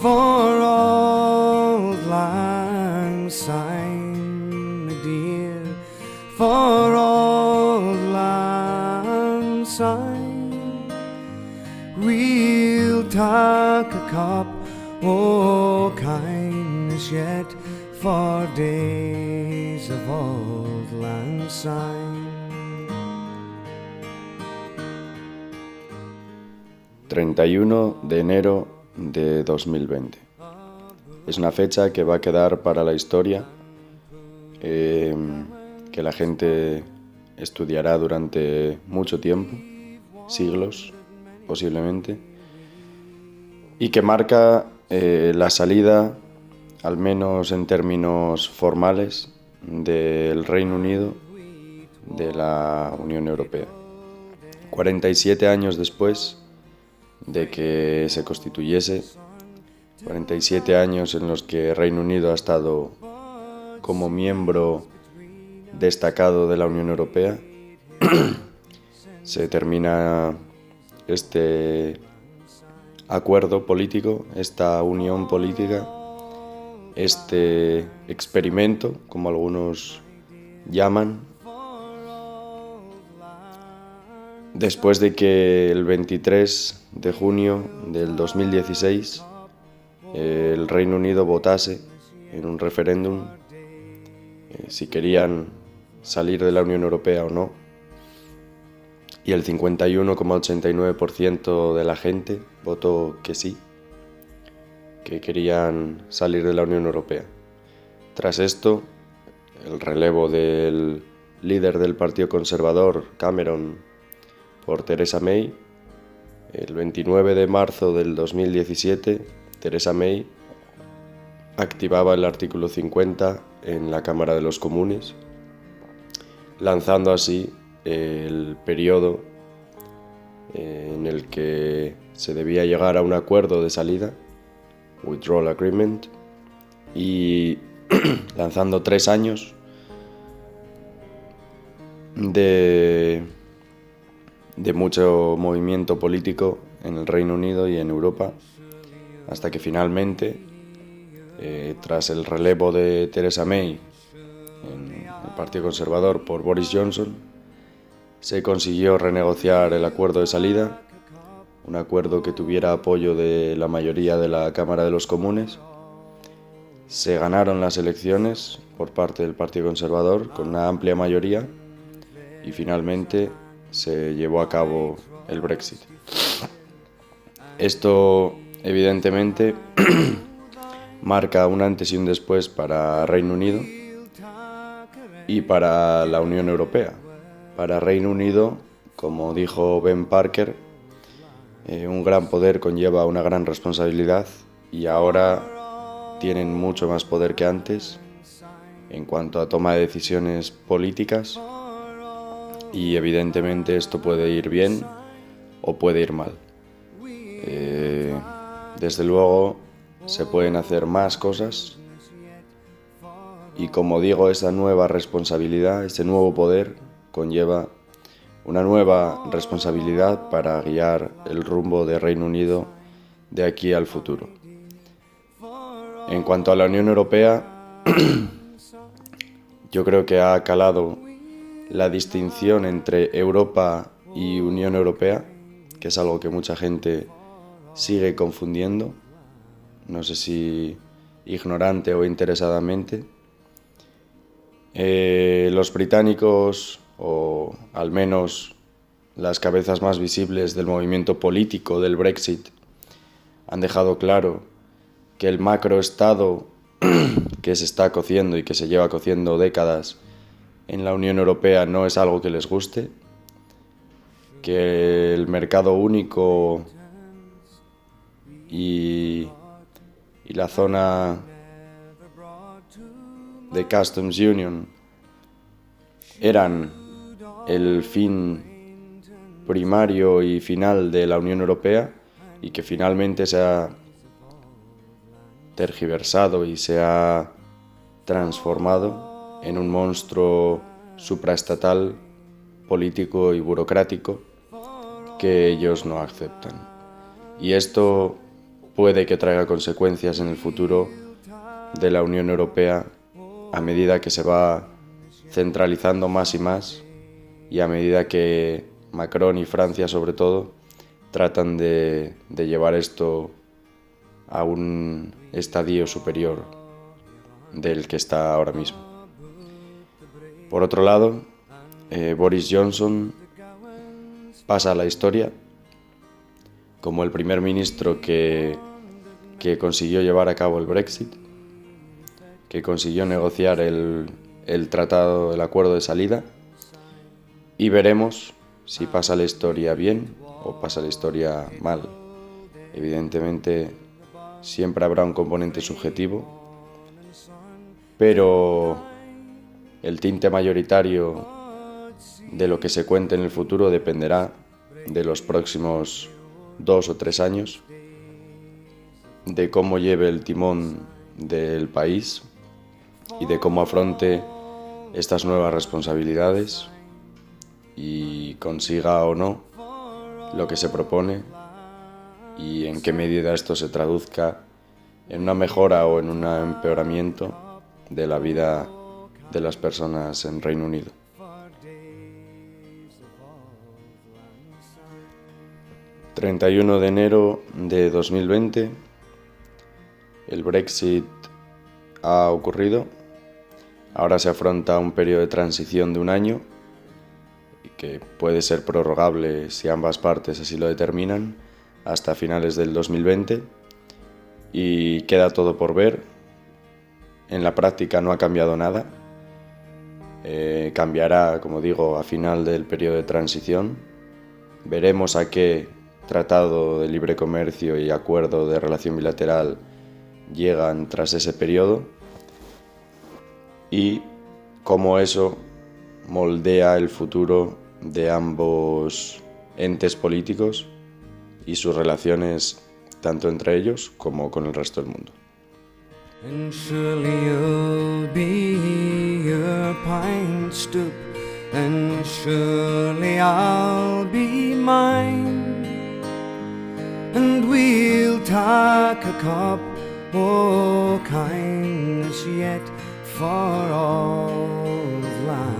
for auld lang syne, dear, for auld lang syne. We'll take a cup o' kindness yet for days of auld lang syne. 31 de enero de 2020. Es una fecha que va a quedar para la historia, que la gente estudiará durante mucho tiempo, siglos posiblemente, y que marca la salida, al menos en términos formales, del Reino Unido de la Unión Europea. 47 años después de que se constituyese, 47 años en los que Reino Unido ha estado como miembro destacado de la Unión Europea, se termina este acuerdo político, esta unión política, este experimento, como algunos llaman, después de que el 23 de junio del 2016 el Reino Unido votase en un referéndum si querían salir de la Unión Europea o no, y el 51,89% de la gente votó que sí, que querían salir de la Unión Europea. Tras esto, el relevo del líder del Partido Conservador, Cameron, por Theresa May, el 29 de marzo del 2017, Theresa May activaba el artículo 50 en la Cámara de los Comunes, lanzando así el periodo en el que se debía llegar a un acuerdo de salida, Withdrawal Agreement, y lanzando 3 años de mucho movimiento político en el Reino Unido y en Europa, hasta que finalmente, tras el relevo de Theresa May en el Partido Conservador por Boris Johnson, se consiguió renegociar el acuerdo de salida, un acuerdo que tuviera apoyo de la mayoría de la Cámara de los Comunes. Se ganaron las elecciones por parte del Partido Conservador con una amplia mayoría y finalmente se llevó a cabo el Brexit. Esto, evidentemente, marca un antes y un después para Reino Unido y para la Unión Europea. Para Reino Unido, como dijo Ben Parker, un gran poder conlleva una gran responsabilidad, y ahora tienen mucho más poder que antes en cuanto a toma de decisiones políticas, y evidentemente esto puede ir bien o puede ir mal. Desde luego se pueden hacer más cosas, y como digo, esa nueva responsabilidad, ese nuevo poder conlleva una nueva responsabilidad para guiar el rumbo de Reino Unido de aquí al futuro. En cuanto a la Unión Europea, yo creo que ha calado la distinción entre Europa y Unión Europea, que es algo que mucha gente sigue confundiendo, no sé si ignorante o interesadamente. Los británicos, o al menos las cabezas más visibles del movimiento político del Brexit, han dejado claro que el macroestado que se está cociendo y que se lleva cociendo décadas en la Unión Europea no es algo que les guste, que el mercado único y la zona de Customs Union eran el fin primario y final de la Unión Europea, y que finalmente se ha tergiversado y se ha transformado en un monstruo supraestatal, político y burocrático que ellos no aceptan. Y esto puede que traiga consecuencias en el futuro de la Unión Europea a medida que se va centralizando más y más, y a medida que Macron y Francia sobre todo tratan de llevar esto a un estadio superior del que está ahora mismo. Por otro lado, Boris Johnson pasa a la historia como el primer ministro que consiguió llevar a cabo el Brexit, que consiguió negociar el tratado, el acuerdo de salida, y veremos si pasa la historia bien o pasa la historia mal. Evidentemente siempre habrá un componente subjetivo, pero el tinte mayoritario de lo que se cuente en el futuro dependerá de los próximos 2 o 3 años, de cómo lleve el timón del país y de cómo afronte estas nuevas responsabilidades y consiga o no lo que se propone, y en qué medida esto se traduzca en una mejora o en un empeoramiento de la vida de las personas en Reino Unido. ...31 de enero de 2020... el Brexit ha ocurrido. Ahora se afronta un periodo de transición de 1 año, que puede ser prorrogable si ambas partes así lo determinan, hasta finales del 2020, y queda todo por ver. En la práctica no ha cambiado nada. Cambiará, como digo, a final del periodo de transición. Veremos a qué tratado de libre comercio y acuerdo de relación bilateral llegan tras ese periodo, y cómo eso moldea el futuro de ambos entes políticos y sus relaciones tanto entre ellos como con el resto del mundo. And surely you'll be your pine stoop, and surely I'll be mine, and we'll take a cup o' kindness yet for auld lang